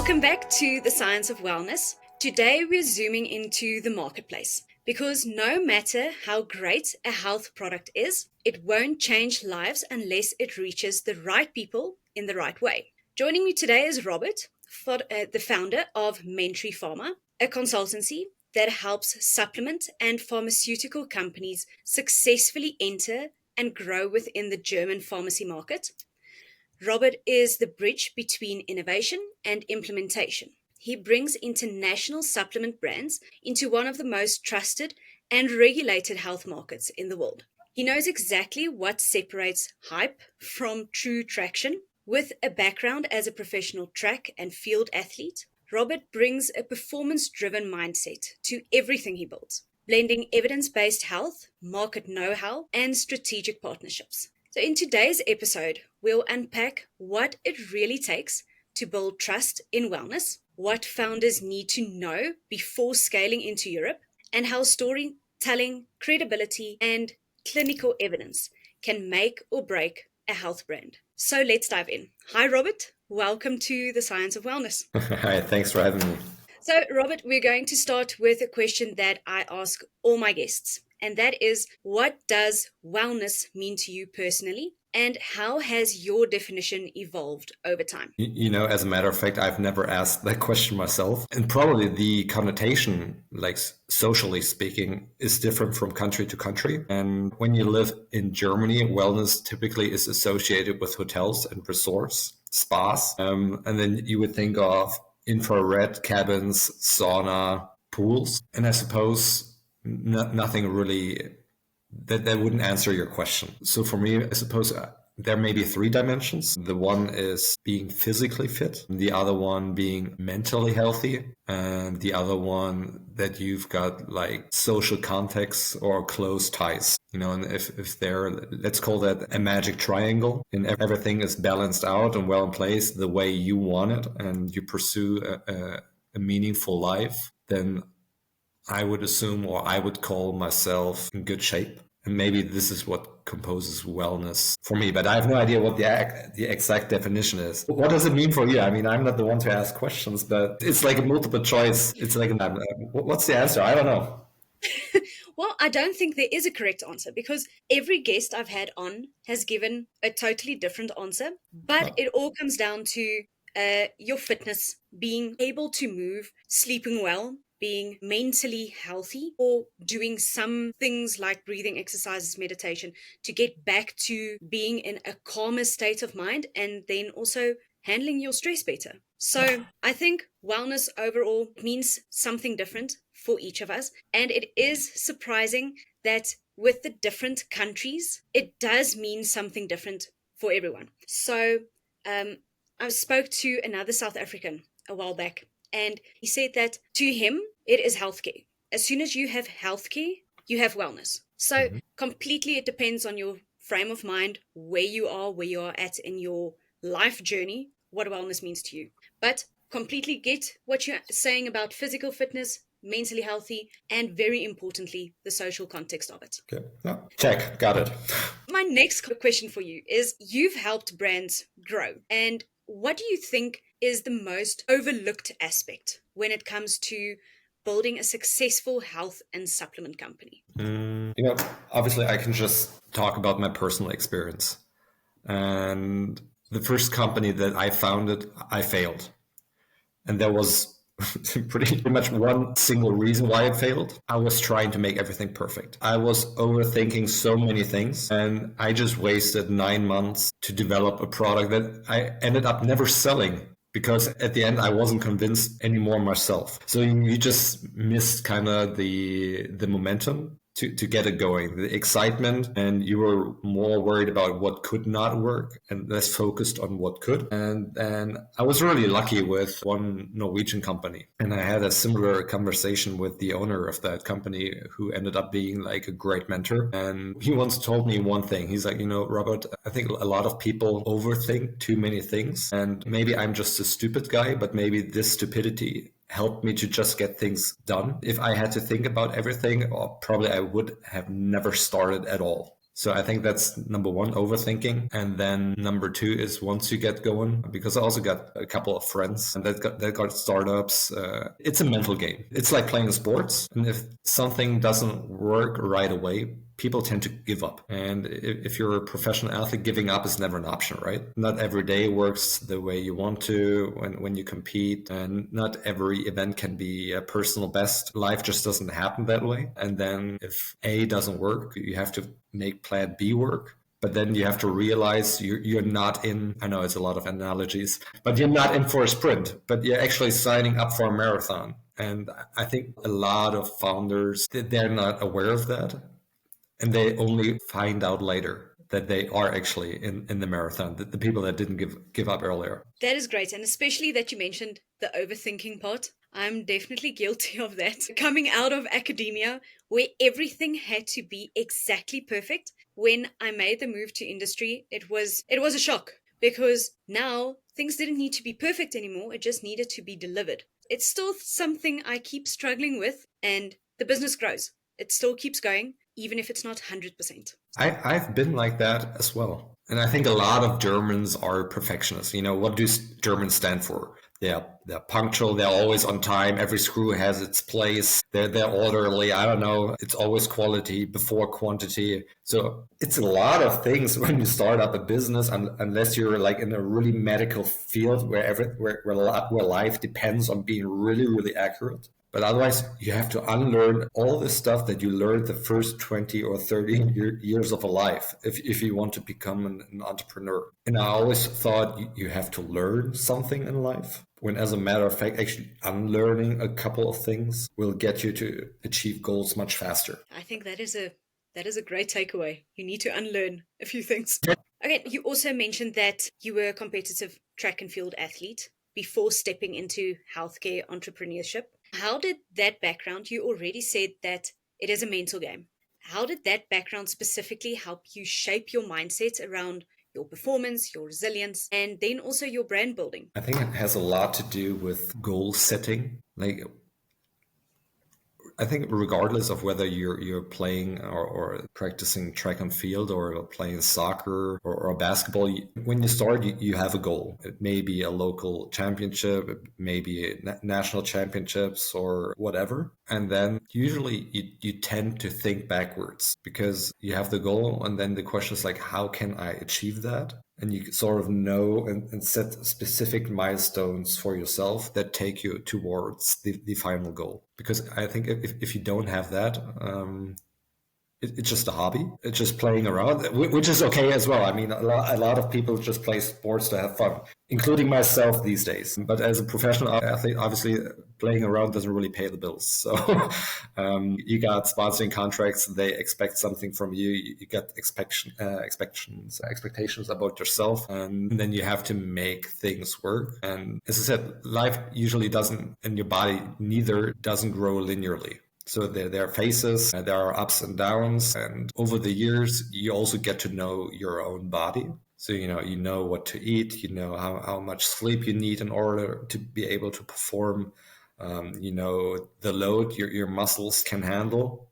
Welcome back to The Science of Wellness. Today we're zooming into the marketplace because no matter how great a health product is, it won't change lives unless it reaches the right people in the right way. Joining me today is Robert, the founder of MENTRY PHARMA, a consultancy that helps supplement and pharmaceutical companies successfully enter and grow within the German pharmacy market. Robert is the bridge between innovation and implementation. He brings international supplement brands into one of the most trusted and regulated health markets in the world. He knows exactly what separates hype from true traction. With a background as a professional track and field athlete, Robert brings a performance-driven mindset to everything he builds, blending evidence-based health, market know-how, and strategic partnerships. So in today's episode, we'll unpack what it really takes to build trust in wellness, what founders need to know before scaling into Europe, and how storytelling, credibility, and clinical evidence can make or break a health brand. So let's dive in. Hi, Robert. Welcome to The Science of Wellness. Hi, thanks for having me. So, Robert, we're going to start with a question that I ask all my guests. And that is, what does wellness mean to you personally? And how has your definition evolved over time? As a matter of fact, I've never asked that question myself. And probably the connotation, like socially speaking, is different from country to country. And when you live in Germany, wellness typically is associated with hotels and resorts, spas. And then you would think of infrared cabins, sauna, pools. And I suppose nothing really that wouldn't answer your question. So for me, I suppose there may be three dimensions. The one is being physically fit, the other one being mentally healthy, and the other one that you've got like social contexts or close ties. And if they're, let's call that a magic triangle, and everything is balanced out and well in place the way you want it, and you pursue a meaningful life, then I would assume, or I would call myself in good shape. And maybe this is what composes wellness for me, but I have no idea what the exact definition is. What does it mean for you? I mean, I'm not the one to ask questions, but it's like a multiple choice. It's like, what's the answer? I don't know. Well, I don't think there is a correct answer because every guest I've had on has given a totally different answer, but it all comes down to your fitness, being able to move, sleeping well, being mentally healthy, or doing some things like breathing exercises, meditation, to get back to being in a calmer state of mind, and then also handling your stress better. So I think wellness overall means something different for each of us. And it is surprising that with the different countries, it does mean something different for everyone. So I spoke to another South African a while back, and he said that to him, it is healthcare. As soon as you have healthcare, you have wellness. So completely it depends on your frame of mind, where you are at in your life journey, what wellness means to you. But completely get what you're saying about physical fitness, mentally healthy, and very importantly, the social context of it. Okay. Yeah. Check. Got it. My next question for you is, you've helped brands grow. And what do you think is the most overlooked aspect when it comes to building a successful health and supplement company? Obviously I can just talk about my personal experience. And the first company that I founded, I failed. And there was pretty much one single reason why it failed. I was trying to make everything perfect. I was overthinking so many things, and I just wasted 9 months to develop a product that I ended up never selling, because at the end I wasn't convinced anymore myself. So you just missed kind of the momentum to get it going, the excitement, and you were more worried about what could not work and less focused on what could. And I was really lucky with one Norwegian company. And I had a similar conversation with the owner of that company, who ended up being like a great mentor. And he once told me one thing. He's like, Robert, I think a lot of people overthink too many things. And maybe I'm just a stupid guy, but maybe this stupidity helped me to just get things done. If I had to think about everything, probably I would have never started at all. So I think that's number one, overthinking. And then number two is once you get going, because I also got a couple of friends that got startups. It's a mental game. It's like playing sports. And if something doesn't work right away, people tend to give up. And if you're a professional athlete, giving up is never an option, right? Not every day works the way you want to when you compete, and not every event can be a personal best. Life just doesn't happen that way. And then if A doesn't work, you have to make plan B work. But then you have to realize you're not in, I know it's a lot of analogies, but you're not in for a sprint, but you're actually signing up for a marathon. And I think a lot of founders, they're not aware of that. And they only find out later that they are actually in the marathon, the people that didn't give up earlier. That is great. And especially that you mentioned the overthinking part. I'm definitely guilty of that. Coming out of academia, where everything had to be exactly perfect, when I made the move to industry, it was a shock, because now things didn't need to be perfect anymore. It just needed to be delivered. It's still something I keep struggling with, and the business grows. It still keeps going, even if it's not 100%. I've been like that as well. And I think a lot of Germans are perfectionists. You know, what do Germans stand for? They're punctual. They're always on time. Every screw has its place. They're orderly. I don't know. It's always quality before quantity. So it's a lot of things when you start up a business, unless you're like in a really medical field where life depends on being really, really accurate. But otherwise, you have to unlearn all the stuff that you learned the first 20 or 30 years of a life if you want to become an entrepreneur. And I always thought you have to learn something in life, when as a matter of fact, actually unlearning a couple of things will get you to achieve goals much faster. I think that is a great takeaway. You need to unlearn a few things. Okay, you also mentioned that you were a competitive track and field athlete before stepping into healthcare entrepreneurship. How did that background, you already said that it is a mental game. How did that background specifically help you shape your mindset around your performance, your resilience, and then also your brand building? I think it has a lot to do with goal setting. Like, I think regardless of whether you're playing or practicing track and field or playing soccer or basketball, when you start, you have a goal. It may be a local championship, it may be national championships or whatever. And then usually you tend to think backwards because you have the goal. And then the question is like, how can I achieve that? And you sort of know and set specific milestones for yourself that take you towards the final goal. Because I think if you don't have that, it's just a hobby. It's just playing around, which is okay as well. I mean, a lot of people just play sports to have fun, including myself these days. But as a professional athlete, obviously playing around doesn't really pay the bills. So you got sponsoring contracts. They expect something from you. You get expectations about yourself. And then you have to make things work. And as I said, life usually doesn't, and your body neither doesn't grow linearly. So there are phases, there are ups and downs, and over the years, you also get to know your own body. So, you know what to eat, you know how much sleep you need in order to be able to perform, the load your muscles can handle.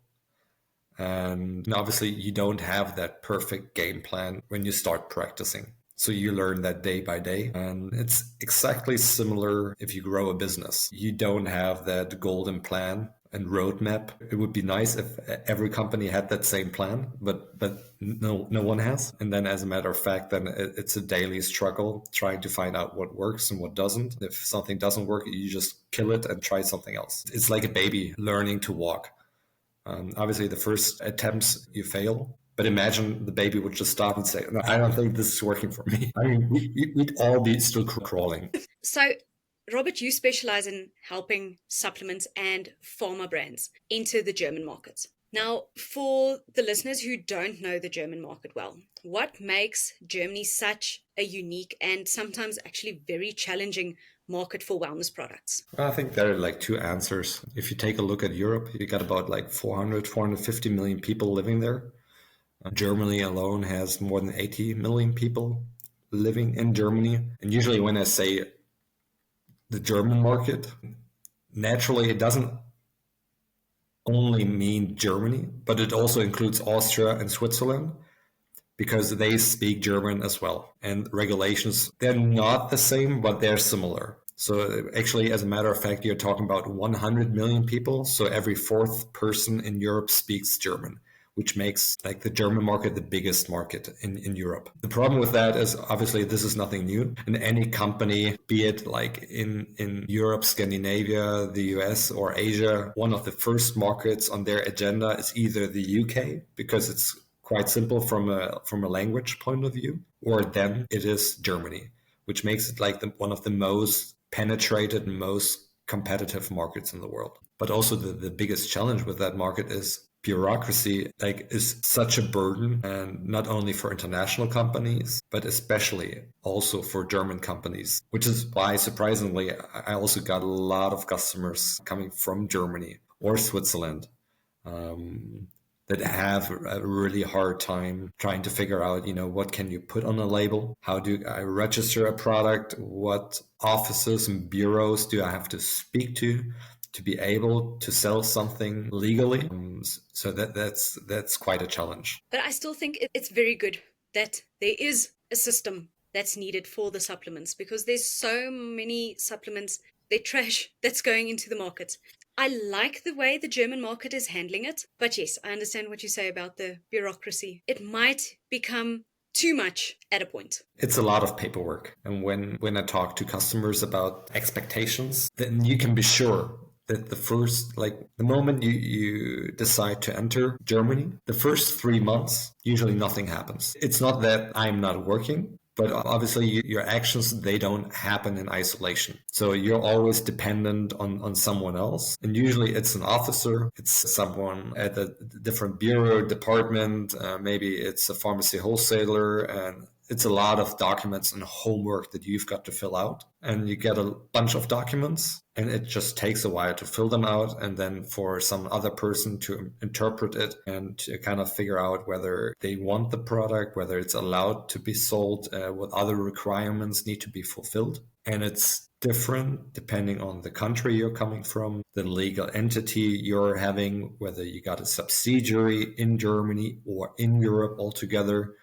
And obviously, you don't have that perfect game plan when you start practicing. So you learn that day by day. And it's exactly similar if you grow a business. You don't have that golden plan and roadmap. It would be nice if every company had that same plan, but no one has. And then as a matter of fact, then it's a daily struggle trying to find out what works and what doesn't. If something doesn't work, you just kill it and try something else. It's like a baby learning to walk. Obviously, the first attempts you fail, but imagine the baby would just stop and say, "No, I don't think this is working for me." I mean, we'd all be still crawling. So, Robert, you specialize in helping supplements and pharma brands enter the German market. Now, for the listeners who don't know the German market well, what makes Germany such a unique and sometimes actually very challenging market for wellness products? Well, I think there are like two answers. If you take a look at Europe, you got about like 450 million people living there. Germany alone has more than 80 million people living in Germany. And usually when I say the German market, naturally it doesn't only mean Germany, but it also includes Austria and Switzerland. because they speak German as well. And regulations, they're not the same, but they're similar. So actually, as a matter of fact, you're talking about 100 million people. So every fourth person in Europe speaks German, which makes like the German market the biggest market in Europe. The problem with that is obviously this is nothing new. And any company, be it like in Europe, Scandinavia, the US or Asia, one of the first markets on their agenda is either the UK, because it's quite simple from a language point of view, or then it is Germany, which makes it like one of the most penetrated, most competitive markets in the world. But also the biggest challenge with that market is bureaucracy, like, is such a burden, and not only for international companies, but especially also for German companies, which is why, surprisingly, I also got a lot of customers coming from Germany or Switzerland, that have a really hard time trying to figure out, what can you put on a label? How do I register a product? What offices and bureaus do I have to speak to be able to sell something legally? So that's quite a challenge. But I still think it's very good that there is a system that's needed for the supplements, because there's so many supplements, they're trash, that's going into the market. I like the way the German market is handling it, but yes, I understand what you say about the bureaucracy. It might become too much at a point. It's a lot of paperwork. And when I talk to customers about expectations, then you can be sure that the moment you decide to enter Germany, the first 3 months, usually nothing happens. It's not that I'm not working, but obviously your actions, they don't happen in isolation. So you're always dependent on someone else. And usually it's an officer, it's someone at a different bureau, department, maybe it's a pharmacy wholesaler, and it's a lot of documents and homework that you've got to fill out. And you get a bunch of documents, and it just takes a while to fill them out, and then for some other person to interpret it and to kind of figure out whether they want the product, whether it's allowed to be sold, what other requirements need to be fulfilled. And it's different depending on the country you're coming from, the legal entity you're having, whether you got a subsidiary in Germany or in Europe altogether.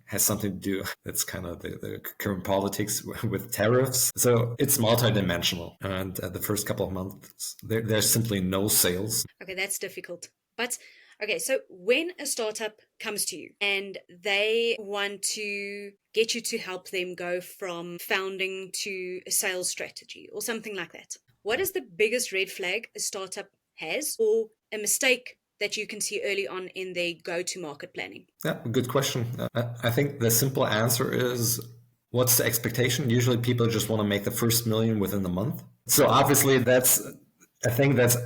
Has something to do, that's kind of the current politics with tariffs. So it's multidimensional. And the first couple of months, there's simply no sales. Okay, that's difficult. But okay, so when a startup comes to you and they want to get you to help them go from founding to a sales strategy or something like that, what is the biggest red flag a startup has, or a mistake that you can see early on in their go-to-market planning? Yeah, good question. I think the simple answer is, what's the expectation? Usually people just want to make the first million within the month. So obviously that's a thing that's,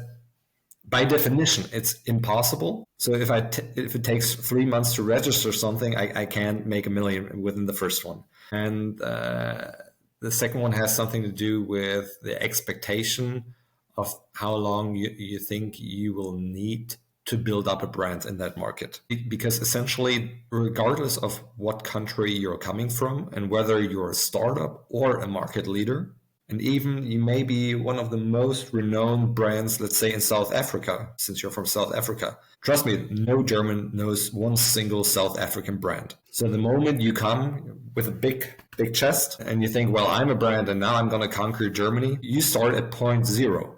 by definition, it's impossible. So if it takes 3 months to register something, I can't make $1 million within the first one. And the second one has something to do with the expectation of how long you think you will need to build up a brand in that market. Because essentially, regardless of what country you're coming from and whether you're a startup or a market leader, and even you may be one of the most renowned brands, let's say in South Africa, since you're from South Africa. Trust me, no German knows one single South African brand. So the moment you come with a big chest and you think, well, I'm a brand and now I'm going to conquer Germany, you start at point zero.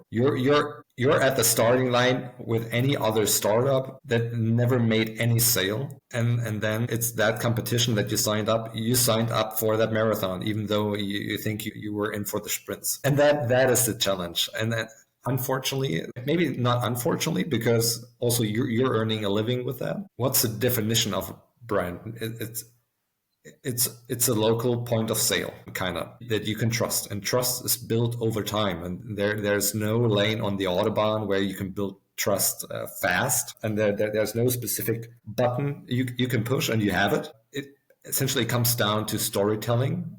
You're at the starting line with any other startup that never made any sale. And then it's that competition that you signed up. You signed up for that marathon, even though you think you were in for the sprints. And that is the challenge. And that, unfortunately, maybe not unfortunately, because also you're earning a living with that. What's the definition of brand? It's a local point of sale, kind of, that you can trust, and trust is built over time. And there's no lane on the autobahn where you can build trust fast, and there's no specific button you can push and you have it. It essentially comes down to storytelling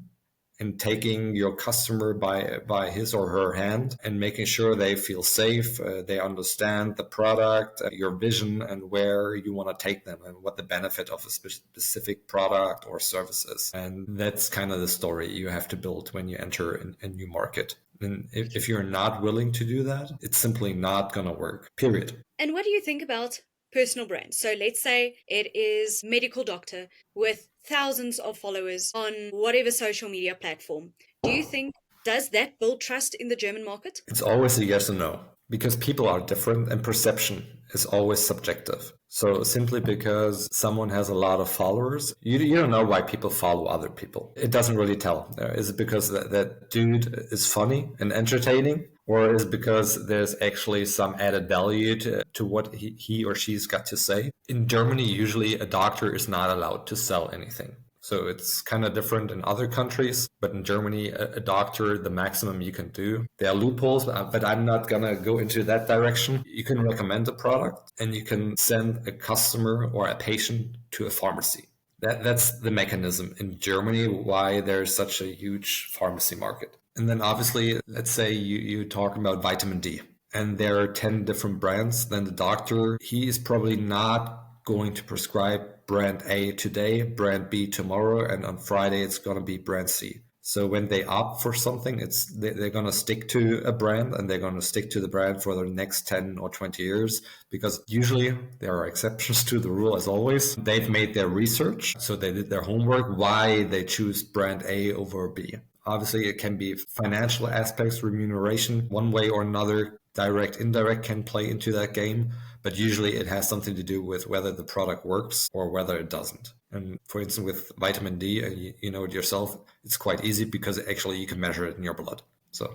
and taking your customer by his or her hand and making sure they feel safe, they understand the product, your vision, and where you want to take them and what the benefit of a specific product or service is. And that's kind of the story you have to build when you enter a new market. And if you're not willing to do that, it's simply not going to work, period. And what do you think about personal brand. So let's say it is medical doctor with thousands of followers on whatever social media platform. Do you think does that build trust in the German market? It's always a yes or no because people are different and perception is always subjective. So simply because someone has a lot of followers, you don't know why people follow other people. It doesn't really tell. Is it because that dude is funny and entertaining? Or is it because there's actually some added value to what he or she's got to say? In Germany, usually a doctor is not allowed to sell anything. So it's kind of different in other countries, but in Germany, a doctor, the maximum you can do. There are loopholes, but I'm not gonna go into that direction. You can recommend a product and you can send a customer or a patient to a pharmacy. That's the mechanism in Germany why there's such a huge pharmacy market. And then obviously, let's say you talk about vitamin D and there are 10 different brands, then the doctor, he is probably not going to prescribe brand A today, brand B tomorrow, and on Friday it's going to be brand C. So when they opt for something, they're going to stick to a brand and they're going to stick to the brand for the next 10 or 20 years because usually there are exceptions to the rule as always. They've made their research, so they did their homework, why they choose brand A over B. Obviously, it can be financial aspects, remuneration, one way or another, direct, indirect can play into that game. But usually it has something to do with whether the product works or whether it doesn't. And for instance, with vitamin D, you know it yourself, it's quite easy because actually you can measure it in your blood. So,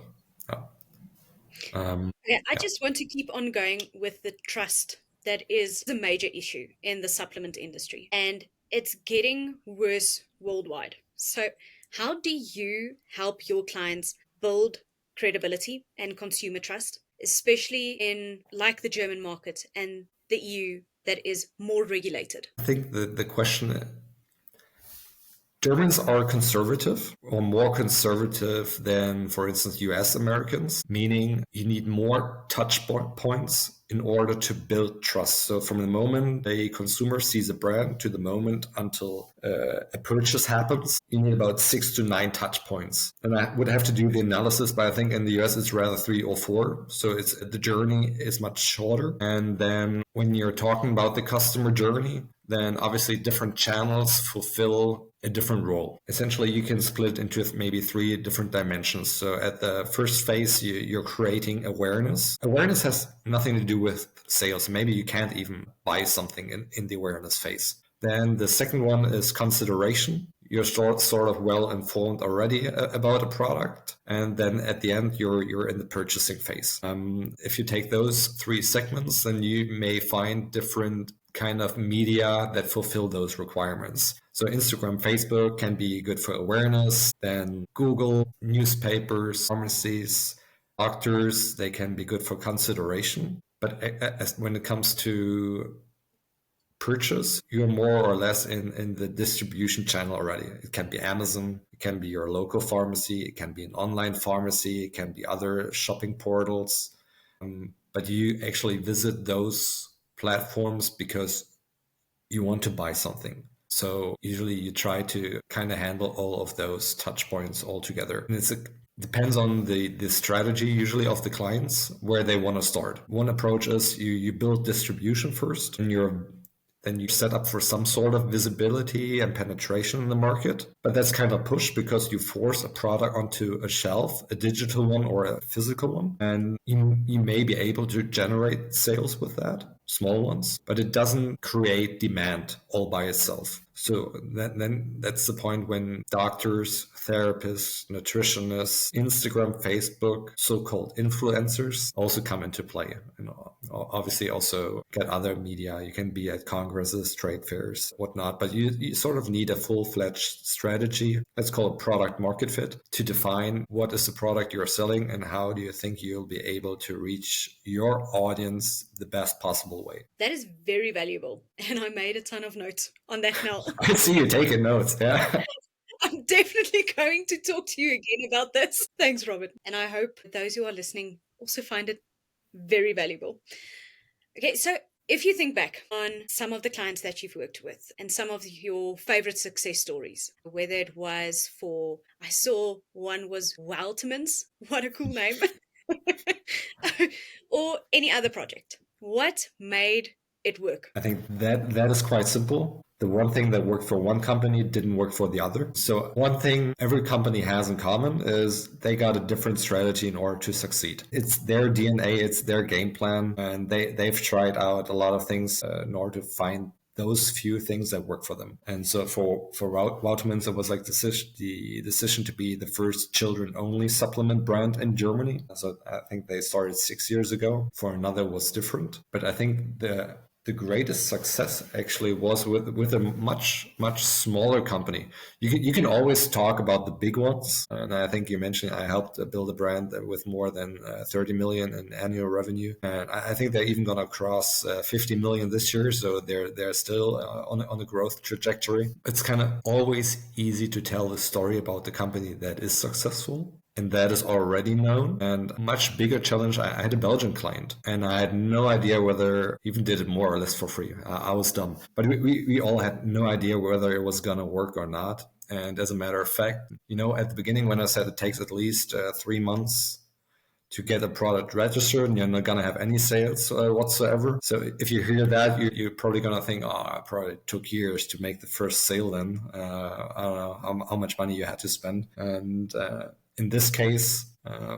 yeah. Yeah, I Yeah. just want to keep on going with the trust that is a major issue in the supplement industry, and it's getting worse worldwide. So, how do you help your clients build credibility and consumer trust, especially in like the German market and the EU that is more regulated? I think the question Germans are conservative or more conservative than, for instance, US Americans, meaning you need more touch points in order to build trust. So from the moment a consumer sees a brand to the moment until a purchase happens, you need about 6 to 9 touch points. And I would have to do the analysis, but I think in the US it's rather 3 or 4. So the journey is much shorter. And then when you're talking about the customer journey, then obviously different channels fulfill a different role. Essentially, you can split into maybe 3 different dimensions. So at the first phase, you're creating awareness. Awareness has nothing to do with sales. Maybe you can't even buy something in the awareness phase. Then the second one is consideration. You're sort of well informed already about a product. And then at the end, you're in the purchasing phase. If you take those 3 segments, then you may find different kind of media that fulfill those requirements. So Instagram, Facebook can be good for awareness. Then Google, newspapers, pharmacies, doctors, they can be good for consideration. But when it comes to purchase, you're more or less in the distribution channel already. It can be Amazon, it can be your local pharmacy, it can be an online pharmacy, it can be other shopping portals. But you actually visit those platforms because you want to buy something. So usually you try to kind of handle all of those touch points all together. And depends on the strategy usually of the clients where they want to start. One approach is you build distribution first and then you set up for some sort of visibility and penetration in the market. But that's kind of push because you force a product onto a shelf, a digital one or a physical one. And you may be able to generate sales with that, small ones, but it doesn't create demand all by itself. So then that's the point when doctors, therapists, nutritionists, Instagram, Facebook, so-called influencers also come into play. And obviously also get other media. You can be at congresses, trade fairs, whatnot, but you sort of need a full-fledged strategy. Let's call it product market fit to define what is the product you're selling and how do you think you'll be able to reach your audience the best possible way. That is very valuable. And I made a ton of notes on that now. I see you taking notes. Yeah. I'm definitely going to talk to you again about this. Thanks, Robert. And I hope those who are listening also find it very valuable. Okay, so if you think back on some of the clients that you've worked with and some of your favorite success stories, whether it was I saw one was Wildmans, what a cool name, or any other project, what made it work? I think that is quite simple. The one thing that worked for one company didn't work for the other. So one thing every company has in common is they got a different strategy in order to succeed. It's their DNA, it's their game plan, and they've tried out a lot of things in order to find those few things that work for them. And so for Vitamins, it was like the decision to be the first children-only supplement brand in Germany. So I think they started 6 years ago. For another was different. But I think the greatest success actually was with a much smaller company. You can always talk about the big ones, and I think you mentioned I helped build a brand with more than 30 million in annual revenue, and I think they're even gonna cross 50 million this year. So they're still on a growth trajectory. It's kind of always easy to tell the story about the company that is successful and that is already known. And a much bigger challenge, I had a Belgian client and I had no idea whether even did it more or less for free. I was dumb, but we all had no idea whether it was going to work or not. And as a matter of fact, at the beginning when I said it takes at least 3 months to get a product registered and you're not going to have any sales whatsoever. So if you hear that, you're probably going to think, oh, it probably took years to make the first sale then. I don't know how much money you had to spend. And in this case,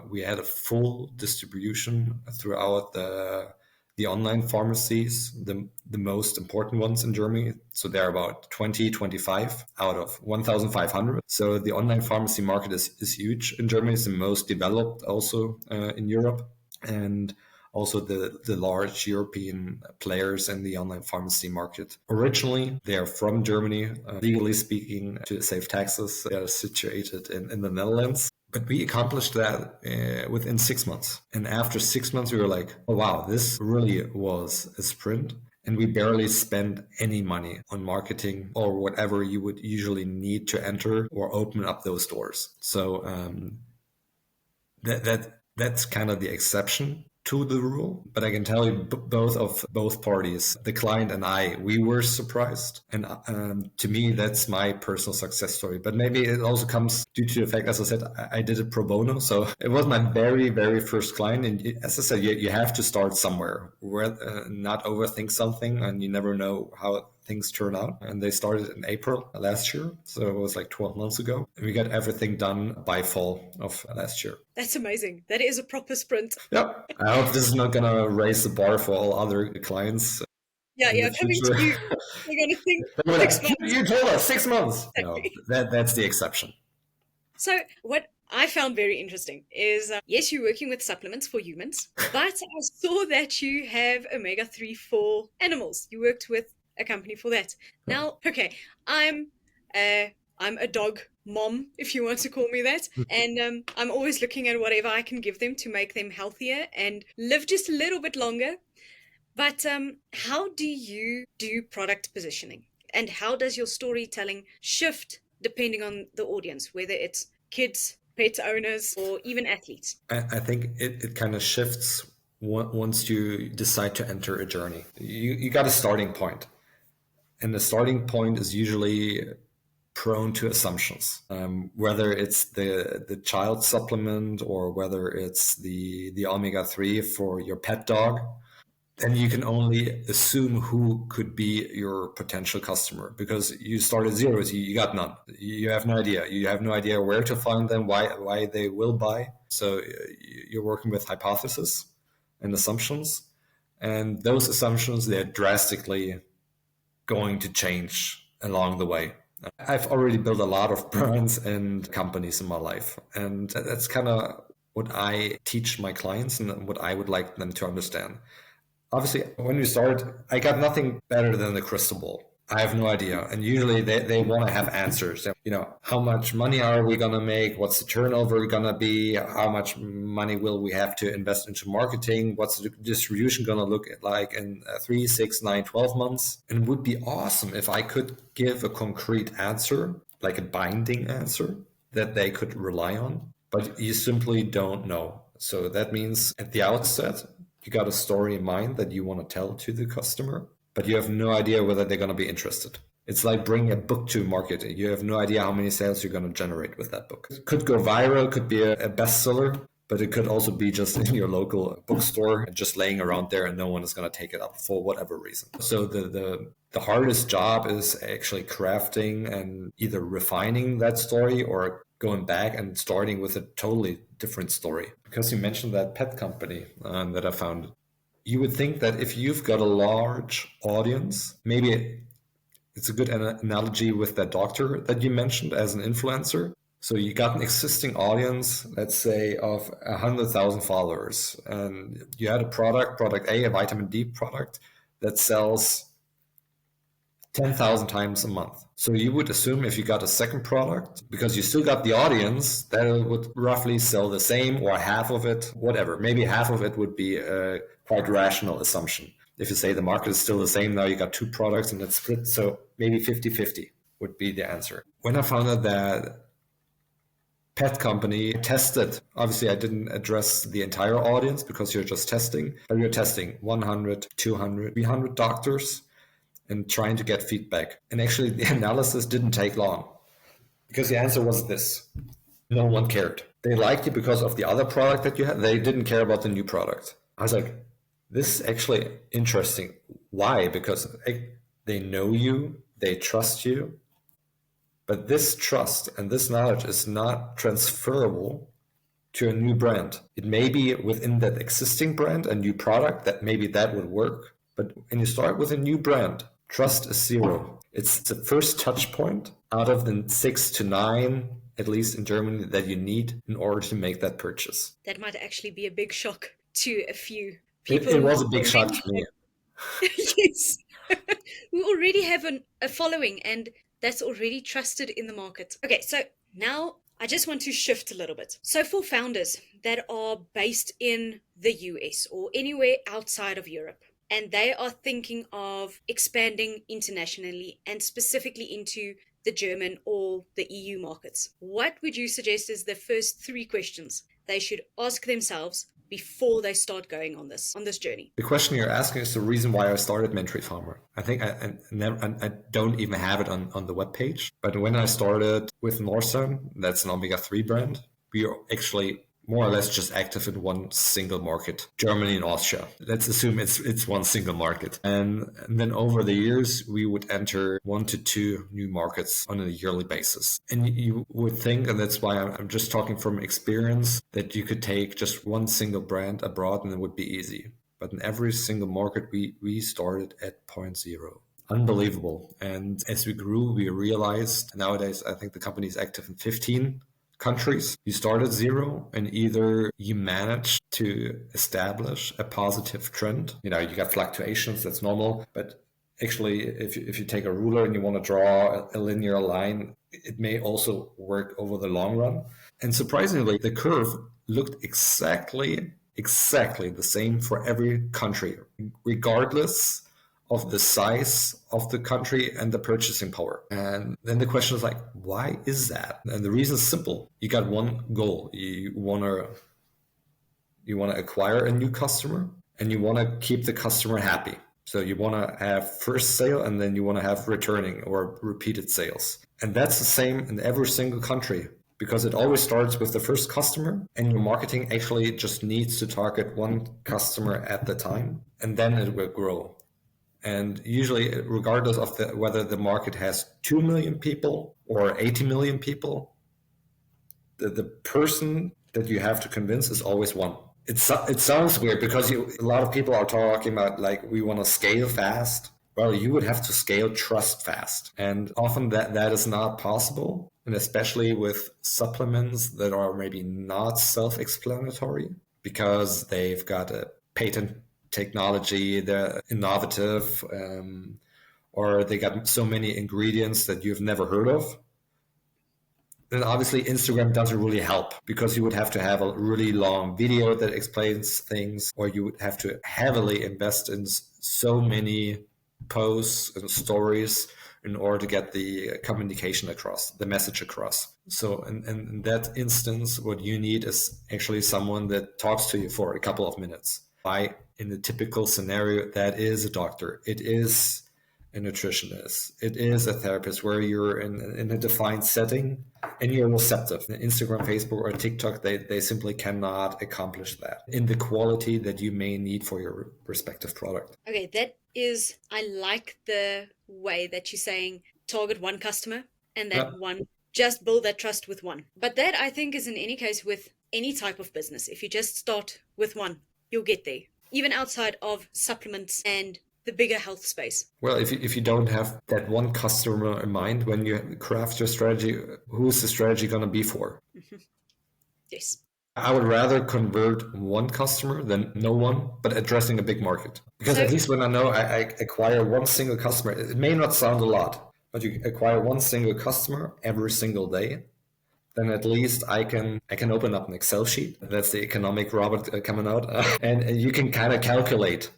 we had a full distribution throughout the online pharmacies, the most important ones in Germany. So there are about 25 out of 1,500. So the online pharmacy market is huge in Germany. It's the most developed also in Europe. And also the large European players in the online pharmacy market. Originally, they are from Germany. Legally speaking, to save taxes, they are situated in the Netherlands. But we accomplished that within 6 months. And after 6 months, we were like, oh, wow, this really was a sprint. And we barely spent any money on marketing or whatever you would usually need to enter or open up those doors. So that's kind of the exception to the rule. But I can tell you both parties, the client and I, we were surprised. And to me, that's my personal success story. But maybe it also comes due to the fact, as I said, I did it pro bono. So it was my very, very first client. And as I said, you have to start somewhere, not overthink something, and you never know how things turn out. And they started in April last year. So it was like 12 months ago. And we got everything done by fall of last year. That's amazing. That is a proper sprint. Yep. I hope this is not going to raise the bar for all other clients. Yeah, coming to you. They're going to think 6 months. You told us 6 months. Exactly. No, that's the exception. So what I found very interesting is, yes, you're working with supplements for humans, but I saw that you have omega-3 for animals. You worked with a company for that. Now, okay, I'm a dog mom, if you want to call me that, and I'm always looking at whatever I can give them to make them healthier and live just a little bit longer. But how do you do product positioning, and how does your storytelling shift depending on the audience, whether it's kids, pet owners, or even athletes? I think it kind of shifts once you decide to enter a journey. You got a starting point. And the starting point is usually prone to assumptions, whether it's the child supplement or whether it's the omega-3 for your pet dog. Then you can only assume who could be your potential customer because you start at zero. You got none. You have no idea. You have no idea where to find them, why they will buy. So you're working with hypotheses and assumptions. And those assumptions, they're drastically going to change along the way. I've already built a lot of brands and companies in my life. And that's kind of what I teach my clients and what I would like them to understand. Obviously, when we start, I got nothing better than the crystal ball. I have no idea. And usually they want to have answers. How much money are we going to make? What's the turnover going to be? How much money will we have to invest into marketing? What's the distribution going to look like in 3, 6, 9, 12 months? And it would be awesome if I could give a concrete answer, like a binding answer that they could rely on. But you simply don't know. So that means at the outset, you got a story in mind that you want to tell to the customer, but you have no idea whether they're going to be interested. It's like bringing a book to market. You have no idea how many sales you're going to generate with that book. It could go viral, could be a bestseller, but it could also be just in your local bookstore, just laying around there, and no one is going to take it up for whatever reason. So the hardest job is actually crafting and either refining that story or going back and starting with a totally different story. Because you mentioned that pet company that I founded, you would think that if you've got a large audience, maybe it's a good analogy with that doctor that you mentioned as an influencer. So you got an existing audience, let's say, of 100,000 followers, and you had a product A, a vitamin D product that sells 10,000 times a month. So you would assume if you got a second product, because you still got the audience, that it would roughly sell the same or half of it, whatever. Maybe half of it would be a quite rational assumption. If you say the market is still the same, now you got two products and it's split. So maybe 50-50 would be the answer. When I founded that pet company, tested, obviously I didn't address the entire audience because you're just testing, but you're testing 100, 200, 300 doctors and trying to get feedback. And actually the analysis didn't take long because the answer was this. No one cared. They liked you because of the other product that you had. They didn't care about the new product. I was like, this is actually interesting. Why? Because they know you, they trust you, but this trust and this knowledge is not transferable to a new brand. It may be within that existing brand, a new product, that maybe that would work. But when you start with a new brand, trust is zero. It's the first touch point out of the 6 to 9, at least in Germany, that you need in order to make that purchase. That might actually be a big shock to a few It, people. it was a big shock to me. Yes. We already have a following, and that's already trusted in the market. Okay, so now I just want to shift a little bit. So for founders that are based in the US or anywhere outside of Europe, and they are thinking of expanding internationally and specifically into the German or the EU markets, what would you suggest is the first 3 questions they should ask themselves before they start going on this journey? The question you're asking is the reason why I started MENTRY PHARMA. I think I don't even have it on the webpage. But when I started with Norsun, that's an omega-3 brand, we are actually more or less just active in one single market, Germany and Austria. Let's assume it's one single market. And then over the years, we would enter 1 to 2 new markets on a yearly basis. And you would think, and that's why I'm just talking from experience, that you could take just one single brand abroad and it would be easy. But in every single market, we started at point zero. Unbelievable. And as we grew, we realized nowadays, I think the company is active in 15 countries. You start at zero and either you manage to establish a positive trend. You got fluctuations, that's normal. But actually, if you take a ruler and you want to draw a linear line, it may also work over the long run. And surprisingly, the curve looked exactly the same for every country, regardless of the size of the country and the purchasing power. And then the question is like, why is that? And the reason is simple. You got one goal. You want to acquire a new customer and you want to keep the customer happy. So you want to have first sale and then you want to have returning or repeated sales. And that's the same in every single country because it always starts with the first customer and your marketing actually just needs to target one customer at the time and then it will grow. And usually, regardless of whether the market has 2 million people or 80 million people, the person that you have to convince is always one. It sounds weird because a lot of people are talking about like we want to scale fast. Well, you would have to scale trust fast. And often that is not possible. And especially with supplements that are maybe not self-explanatory because they've got a patent technology, they're innovative, or they got so many ingredients that you've never heard of. Then obviously Instagram doesn't really help because you would have to have a really long video that explains things, or you would have to heavily invest in so many posts and stories in order to get the communication across, the message across. So in that instance, what you need is actually someone that talks to you for a couple of minutes. In the typical scenario, that is a doctor. It is a nutritionist. It is a therapist where you're in a defined setting and you're receptive. Instagram, Facebook, or TikTok, they simply cannot accomplish that in the quality that you may need for your respective product. Okay, I like the way that you're saying target one customer and that Yeah. one, just build that trust with one. But that I think is in any case with any type of business. If you just start with one, you'll get there, even outside of supplements and the bigger health space. Well, if you don't have that one customer in mind when you craft your strategy, who is the strategy going to be for? Yes. I would rather convert one customer than no one, but addressing a big market. Because So at least when I know I acquire one single customer, it may not sound a lot, but you acquire one single customer every single day, then at least I can open up an Excel sheet. That's the economic Robert coming out, and you can kind of calculate.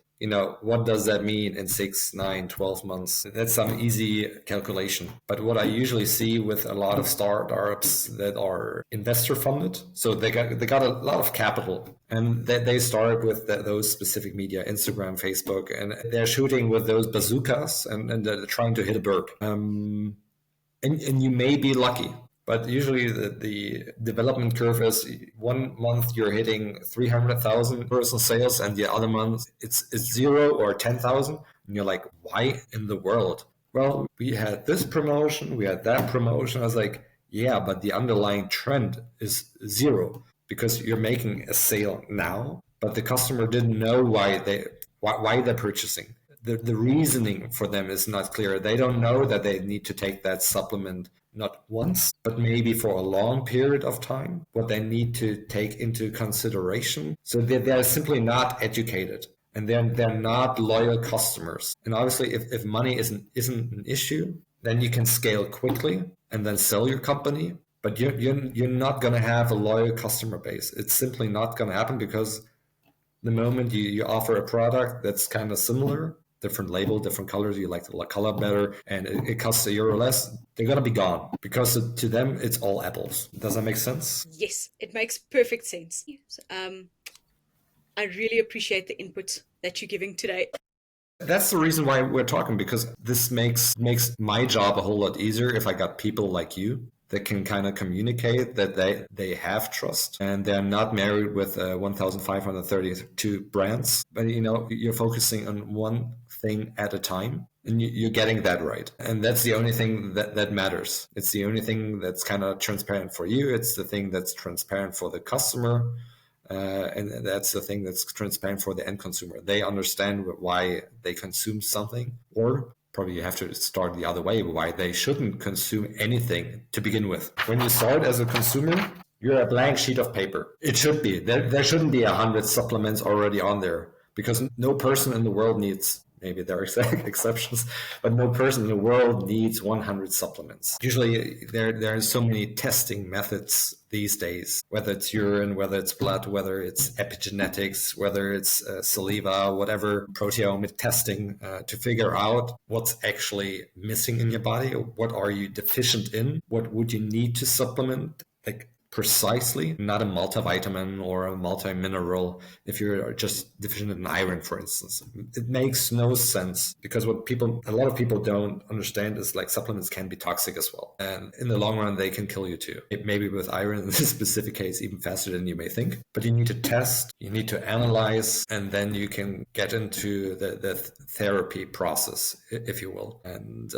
What does that mean in 6, 9, 12 months? That's some easy calculation. But what I usually see with a lot of startups that are investor funded, so they got a lot of capital, and they start with those specific media, Instagram, Facebook, and they're shooting with those bazookas, and they're trying to hit a bird. And you may be lucky, but usually the development curve is 1 month you're hitting 300,000 personal sales, and the other month it's 0 or 10,000, and you're like, why in the world? Well, we had this promotion, we had that promotion. I was like, yeah, but the underlying trend is 0 because you're making a sale now, but the customer didn't know why they're purchasing. The reasoning for them is not clear. They don't know that they need to take that supplement not once, but maybe for a long period of time, what they need to take into consideration. So they're simply not educated, and they're not loyal customers. And obviously, if money isn't an issue, then you can scale quickly and then sell your company. But you're not going to have a loyal customer base. It's simply not going to happen, because the moment you offer a product that's kind of similar, different label, different colors, you like the color better, and it costs €1 less, they're going to be gone, because to them, it's all apples. Does that make sense? yes, it makes perfect sense. I really appreciate the input that you're giving today. That's the reason why we're talking, because this makes my job a whole lot easier if I got people like you that can kind of communicate that they have trust and they're not married with 1,532 brands, but you're focusing on one thing at a time, and you're getting that right. And that's the only thing that matters. It's the only thing that's kind of transparent for you. It's the thing that's transparent for the customer. And that's the thing that's transparent for the end consumer. They understand why they consume something, or probably you have to start the other way, why they shouldn't consume anything to begin with. When you start as a consumer, you're a blank sheet of paper. It should be. There shouldn't be 100 supplements already on there, because no person in the world needs, maybe there are exceptions, but no person in the world needs 100 supplements. Usually there are so many testing methods these days, whether it's urine, whether it's blood, whether it's epigenetics, whether it's saliva, whatever, proteomic testing, to figure out what's actually missing in your body. What are you deficient in? What would you need to supplement? Like, precisely, not a multivitamin or a multimineral if you're just deficient in iron, for instance. It makes no sense, because what a lot of people don't understand is, like, supplements can be toxic as well. And in the long run, they can kill you too. It may be with iron in this specific case even faster than you may think. But you need to test, you need to analyze, and then you can get into the therapy process, if you will. And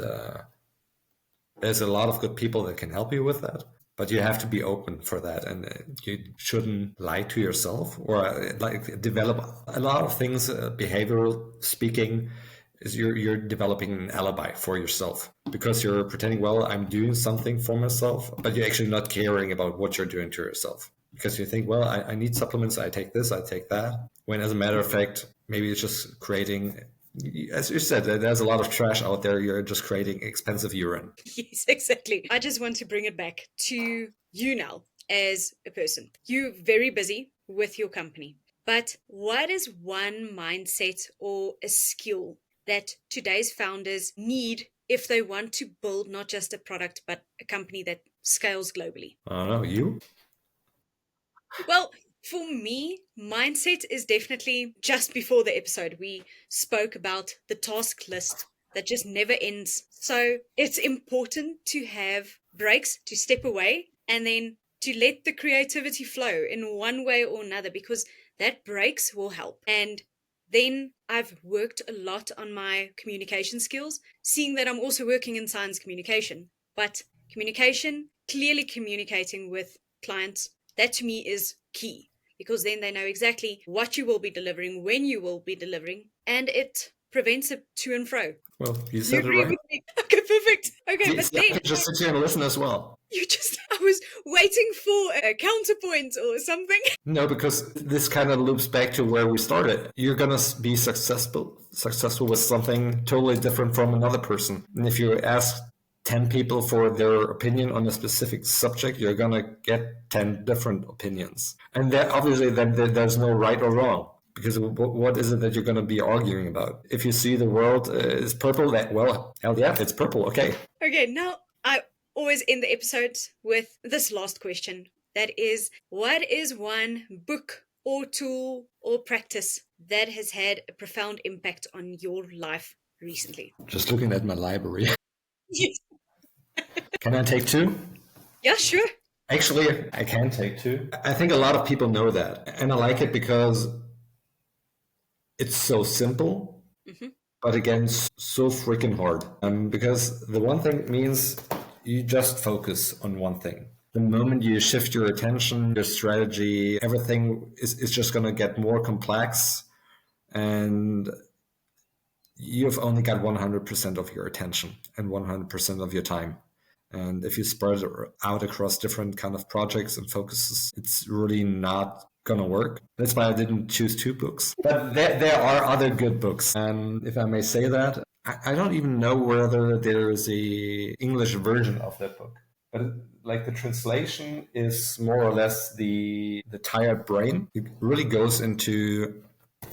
there's a lot of good people that can help you with that. But you have to be open for that, and you shouldn't lie to yourself, or like develop a lot of things. Behavioral speaking is you're developing an alibi for yourself, because you're pretending, well, I'm doing something for myself, but you're actually not caring about what you're doing to yourself, because you think, well, I need supplements, I take this, I take that. When as a matter of fact, maybe it's just creating, as you said, there's a lot of trash out there. You're just creating expensive urine. Yes, exactly. I just want to bring it back to you now as a person. You're very busy with your company, but what is one mindset or a skill that today's founders need if they want to build not just a product, but a company that scales globally? I don't know, you? Well, for me, mindset is definitely, just before the episode, we spoke about the task list that just never ends. So it's important to have breaks, to step away, and then to let the creativity flow in one way or another, because that breaks will help. And then I've worked a lot on my communication skills, seeing that I'm also working in science communication. But communication, clearly communicating with clients, that to me is key, because then they know exactly what you will be delivering, when you will be delivering, and it prevents it to and fro. Well, you You said it agree right. with me? Okay, perfect. Okay, See, but I then can just sit here and listen as well. I was waiting for a counterpoint or something. No, because this kind of loops back to where we started. You're gonna be successful with something totally different from another person. And if you ask 10 people for their opinion on a specific subject, you're gonna get 10 different opinions. And there, obviously, then there's no right or wrong. Because what is it that you're going to be arguing about? If you see the world is purple, that, well, hell yeah, it's purple. Okay. Okay, now I always end the episode with this last question. That is, what is one book or tool or practice that has had a profound impact on your life recently? Just looking at my library. Yes. Can I take two? Yeah, sure. Actually, I can take two. I think a lot of people know that. And I like it because it's so simple, Hmm. but again, so freaking hard. Because the one thing means you just focus on one thing. The moment you shift your attention, your strategy, everything is just going to get more complex. And you've only got 100% of your attention and 100% of your time. And if you spread it out across different kind of projects and focuses, it's really not gonna work. That's why I didn't choose two books. But there are other good books. And if I may say that, I don't even know whether there is a English version of that book. But like the translation is more or less the tired brain. It really goes into,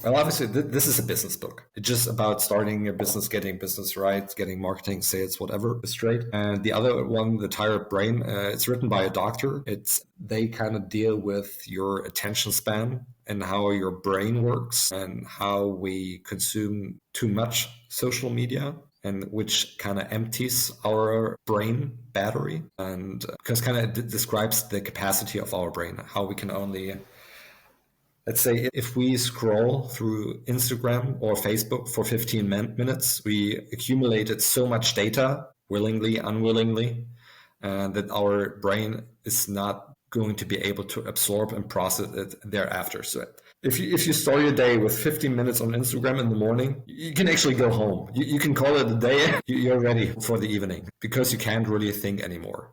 well, obviously, this is a business book. It's just about starting your business, getting business right, getting marketing, sales, whatever straight. And the other one, The Tired Brain, it's written by a doctor. They kind of deal with your attention span and how your brain works and how we consume too much social media and which kind of empties our brain battery and because kind of describes the capacity of our brain, how we can only, let's say, if we scroll through Instagram or Facebook for 15 minutes, we accumulated so much data, willingly, unwillingly, that our brain is not going to be able to absorb and process it thereafter. So if you start your day with 15 minutes on Instagram in the morning, you can actually go home. You can call it a day. You're ready for the evening because you can't really think anymore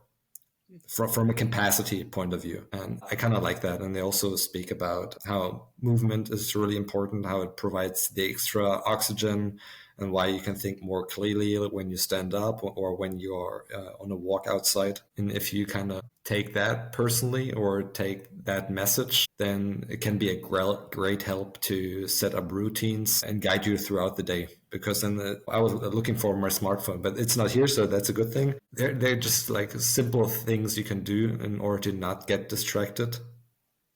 from a capacity point of view. And I kind of like that. And they also speak about how movement is really important, how it provides the extra oxygen, and why you can think more clearly when you stand up or when you're on a walk outside. And if you kind of take that personally or take that message, then it can be a great help to set up routines and guide you throughout the day. Because then I was looking for my smartphone, but it's not here, so that's a good thing. They're just like simple things you can do in order to not get distracted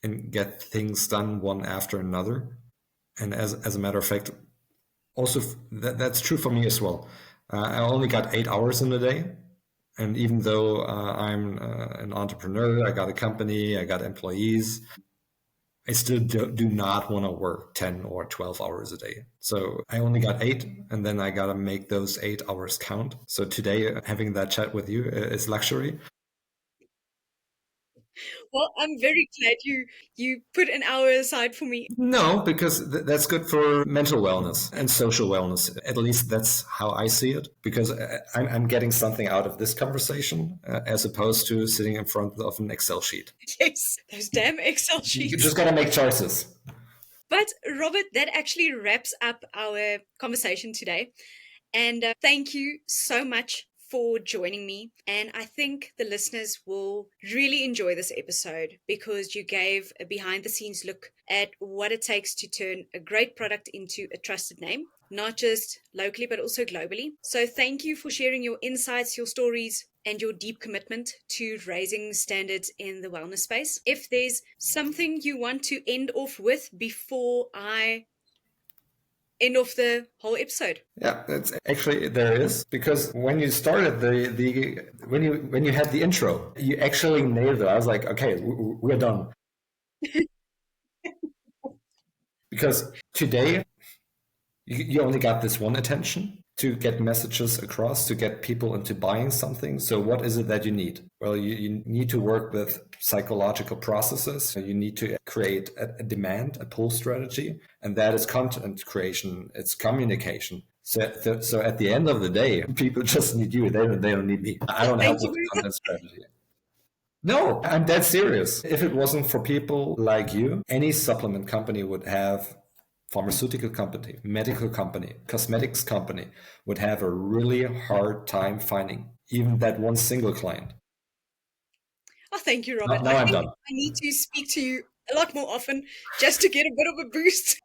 and get things done one after another. And as a matter of fact, also that's true for me as well. I only got 8 hours in a day. And even though I'm an entrepreneur, I got a company, I got employees, I still do not want to work 10 or 12 hours a day. So I only got 8, and then I got to make those 8 hours count. So today, having that chat with you is luxury. Well, I'm very glad you put an hour aside for me. No, because that's good for mental wellness and social wellness. At least that's how I see it. Because I'm getting something out of this conversation as opposed to sitting in front of an Excel sheet. Yes, those damn Excel You sheets. just got to make choices. But Robert, that actually wraps up our conversation today. And thank you so much for joining me. And I think the listeners will really enjoy this episode because you gave a behind the scenes look at what it takes to turn a great product into a trusted name, not just locally, but also globally. So thank you for sharing your insights, your stories, and your deep commitment to raising standards in the wellness space. If there's something you want to end off with before I End of the whole episode. Yeah, it's actually there is, because when you started the when you had the intro, you actually nailed it. I was like, okay, we're done. Because today you only got this one attention to get messages across, to get people into buying something. So what is it that you need? Well, you need to work with psychological processes. You need to create a demand, a pull strategy, and that is content creation. It's communication. So at the end of the day, people just need you. They don't need me. I don't help Thank you with the very much. content strategy. No, I'm dead serious. If it wasn't for people like you, any supplement company would have, pharmaceutical company, medical company, cosmetics company would have a really hard time finding even that one single client. Oh, thank you, Robert. Now I I'm think done. I need to speak to you a lot more often just to get a bit of a boost.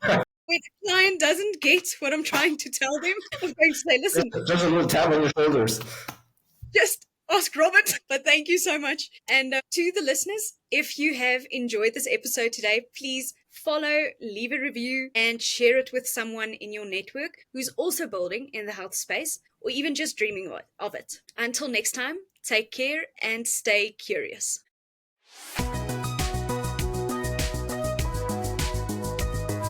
When a client doesn't get what I'm trying to tell them, I'm going to say, listen, Just a little tap on your shoulders. just ask Robert. But thank you so much. And to the listeners, if you have enjoyed this episode today, please follow, leave a review, and share it with someone in your network who's also building in the health space or even just dreaming of it. Until next time, take care and stay curious.